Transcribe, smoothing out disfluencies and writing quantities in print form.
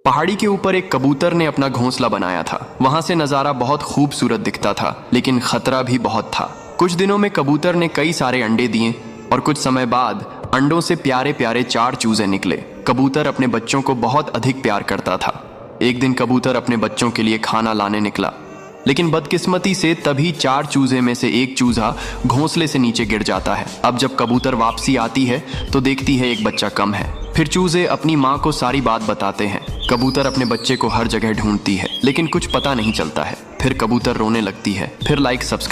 पहाड़ी के ऊपर एक कबूतर ने अपना घोंसला बनाया था। वहां से नज़ारा बहुत खूबसूरत दिखता था, लेकिन खतरा भी बहुत था। कुछ दिनों में कबूतर ने कई सारे अंडे दिए और कुछ समय बाद अंडों से प्यारे प्यारे 4 चूजे निकले। कबूतर अपने बच्चों को बहुत अधिक प्यार करता था। एक दिन कबूतर अपने बच्चों के लिए खाना लाने निकला, लेकिन बदकिस्मती से तभी 4 चूजे में से एक चूजा घोंसले से नीचे गिर जाता है। अब जब कबूतर वापसी आती है तो देखती है एक बच्चा कम है। फिर चूजे अपनी माँ को सारी बात बताते हैं। कबूतर अपने बच्चे को हर जगह ढूंढती है, लेकिन कुछ पता नहीं चलता है। फिर कबूतर रोने लगती है। फिर लाइक सब्सक्राइब